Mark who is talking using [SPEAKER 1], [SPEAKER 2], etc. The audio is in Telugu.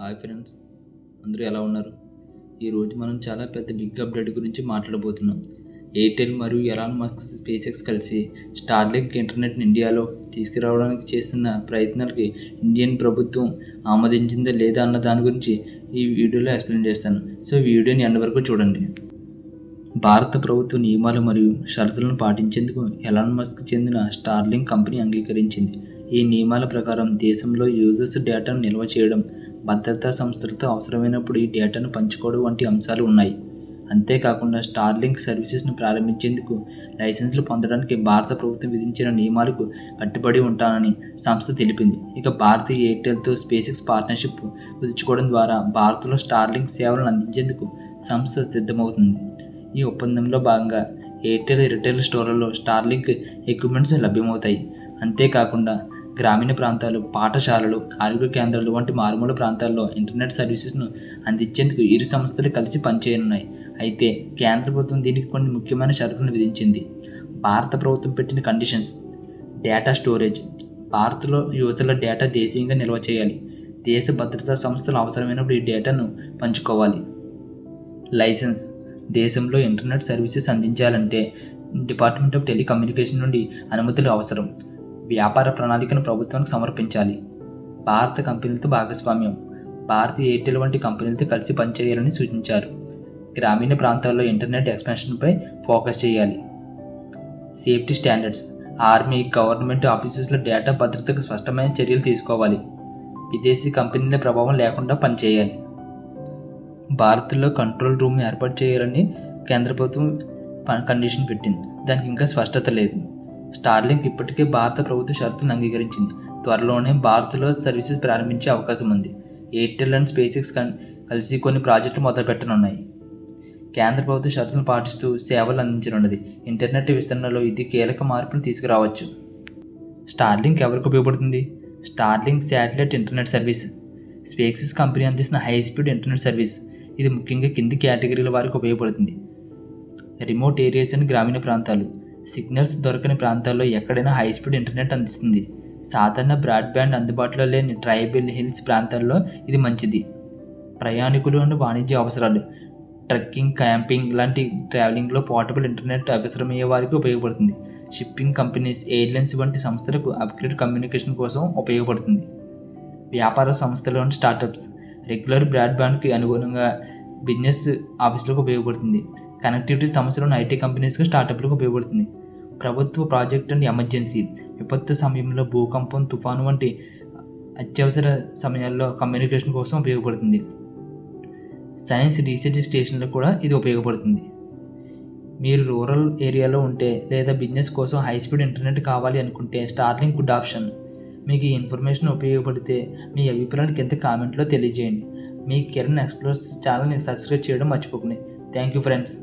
[SPEAKER 1] హాయ్ ఫ్రెండ్స్, అందరూ ఎలా ఉన్నారు? ఈరోజు మనం చాలా పెద్ద బిగ్ అప్డేట్ గురించి మాట్లాడబోతున్నాం. ఎయిర్టెల్ మరియు ఎలాన్ మస్క్ స్పేస్ ఎక్స్ కలిసి స్టార్లింక్ ఇంటర్నెట్ని ఇండియాలో తీసుకురావడానికి చేస్తున్న ప్రయత్నాలకి ఇండియన్ ప్రభుత్వం ఆమోదించిందా లేదా అన్న దాని గురించి ఈ వీడియోలో ఎక్స్ప్లెయిన్ చేస్తాను. సో వీడియోని ఎండ్ వరకు చూడండి. భారత ప్రభుత్వ నియమాలు మరియు షరతులను పాటించేందుకు ఎలాన్ మస్క్ చెందిన స్టార్లింక్ కంపెనీ అంగీకరించింది. ఈ నియమాల ప్రకారం దేశంలో యూజర్స్ డేటాను నిల్వ చేయడం, భద్రతా సంస్థలతో అవసరమైనప్పుడు ఈ డేటాను పంచుకోవడం వంటి అంశాలు ఉన్నాయి. అంతేకాకుండా స్టార్లింక్ సర్వీసెస్ను ప్రారంభించేందుకు లైసెన్సులు పొందడానికి భారత ప్రభుత్వం విధించిన నియమాలకు కట్టుబడి ఉంటానని సంస్థ తెలిపింది. ఇక భారతీయ ఎయిర్టెల్తో స్పేస్ పార్ట్నర్షిప్ కుదుర్చుకోవడం ద్వారా భారత్లో స్టార్లింక్ సేవలను అందించేందుకు సంస్థ సిద్ధమవుతుంది. ఈ ఒప్పందంలో భాగంగా ఎయిర్టెల్ రిటైల్ స్టోర్లలో స్టార్లింక్ ఎక్విప్మెంట్స్ లభ్యమవుతాయి. అంతేకాకుండా గ్రామీణ ప్రాంతాలు, పాఠశాలలు, ఆరోగ్య కేంద్రాలు వంటి మారుమూల ప్రాంతాల్లో ఇంటర్నెట్ సర్వీసెస్ను అందించేందుకు ఇరు సంస్థలు కలిసి పనిచేయనున్నాయి. అయితే కేంద్ర ప్రభుత్వం దీనికి కొన్ని ముఖ్యమైన షరతులను విధించింది. భారత ప్రభుత్వం పెట్టిన కండిషన్స్: డేటా స్టోరేజ్. భారత్లో యూజర్ల డేటా దేశీయంగా నిల్వ చేయాలి. దేశ భద్రతా సంస్థలు అవసరమైనప్పుడు ఈ డేటాను పంచుకోవాలి. లైసెన్స్. దేశంలో ఇంటర్నెట్ సర్వీసెస్ అందించాలంటే డిపార్ట్మెంట్ ఆఫ్ టెలికమ్యూనికేషన్ నుండి అనుమతులు అవసరం. వ్యాపార ప్రణాళికను ప్రభుత్వానికి సమర్పించాలి. భారత కంపెనీలతో భాగస్వామ్యం. భారతీయ ఎయిర్టెల్ వంటి కంపెనీలతో కలిసి పనిచేయాలని సూచించారు. గ్రామీణ ప్రాంతాల్లో ఇంటర్నెట్ ఎక్స్పాన్షన్పై ఫోకస్ చేయాలి. Safety standards. ఆర్మీ, గవర్నమెంట్ ఆఫీసెస్లో డేటా భద్రతకు స్పష్టమైన చర్యలు తీసుకోవాలి. విదేశీ కంపెనీల ప్రభావం లేకుండా పనిచేయాలి. భారత్లో కంట్రోల్ రూమ్ ఏర్పాటు చేయాలని కేంద్ర ప్రభుత్వం కండిషన్ పెట్టింది. దానికి ఇంకా స్పష్టత లేదు. స్టార్లింక్ ఇప్పటికే భారత ప్రభుత్వ షరతులను అంగీకరించింది. త్వరలోనే భారత్లో సర్వీసెస్ ప్రారంభించే అవకాశం ఉంది. ఎయిర్టెల్ అండ్ స్పేస్ ఎక్స్ కలిసి కొన్ని ప్రాజెక్టులు మొదలుపెట్టనున్నాయి. కేంద్ర ప్రభుత్వ షరతులను పాటిస్తూ సేవలు అందించనున్నది. ఇంటర్నెట్ విస్తరణలో ఇది కీలక మార్పును తీసుకురావచ్చు. స్టార్లింక్ ఎవరికి ఉపయోగపడుతుంది? Starlink satellite internet service. Space X company అందిస్తున్న హై స్పీడ్ ఇంటర్నెట్ సర్వీస్. ఇది ముఖ్యంగా కింది కేటగిరీల వారికి ఉపయోగపడుతుంది. రిమోట్ ఏరియాస్ అండ్ గ్రామీణ ప్రాంతాలు. సిగ్నల్స్ దొరకని ప్రాంతాల్లో ఎక్కడైనా హై స్పీడ్ ఇంటర్నెట్ అందిస్తుంది. సాధారణ బ్రాడ్బ్యాండ్ అందుబాటులో లేని ట్రైబల్ హిల్స్ ప్రాంతాల్లో ఇది మంచిది. ప్రయాణికులు అండ్ వాణిజ్య అవసరాలు. ట్రెక్కింగ్, క్యాంపింగ్ లాంటి ట్రావెలింగ్లో పోర్టబుల్ ఇంటర్నెట్ అవసరమయ్యే వారికి ఉపయోగపడుతుంది. షిప్పింగ్ కంపెనీస్, ఎయిర్లైన్స్ వంటి సంస్థలకు అప్గ్రేడ్ కమ్యూనికేషన్ కోసం ఉపయోగపడుతుంది. వ్యాపార సంస్థలు అండ్ స్టార్టప్స్. రెగ్యులర్ బ్రాడ్బ్యాండ్కి అనుగుణంగా బిజినెస్ ఆఫీసులకు ఉపయోగపడుతుంది. కనెక్టివిటీ సమస్యలను ఐటీ కంపెనీస్కి, స్టార్టప్లకు ఉపయోగపడుతుంది. ప్రభుత్వ ప్రాజెక్ట్ అండ్ ఎమర్జెన్సీ. విపత్తు సమయంలో భూకంపం, తుఫాను వంటి అత్యవసర సమయాల్లో కమ్యూనికేషన్ కోసం ఉపయోగపడుతుంది. సైన్స్ రీసెర్చ్ స్టేషన్లకు కూడా ఇది ఉపయోగపడుతుంది. మీరు రూరల్ ఏరియాలో ఉంటే లేదా బిజినెస్ కోసం హై స్పీడ్ ఇంటర్నెట్ కావాలి అనుకుంటే స్టార్లింక్ గుడ్ ఆప్షన్. మీకు ఈ ఇన్ఫర్మేషన్ ఉపయోగపడితే మీ అభిప్రాయాన్ని కింద కామెంట్లో తెలియజేయండి. మీ కిరణ్ ఎక్స్ప్లోర్స్ ఛానల్ని సబ్స్క్రైబ్ చేయడం మర్చిపోకండి. Thank you friends.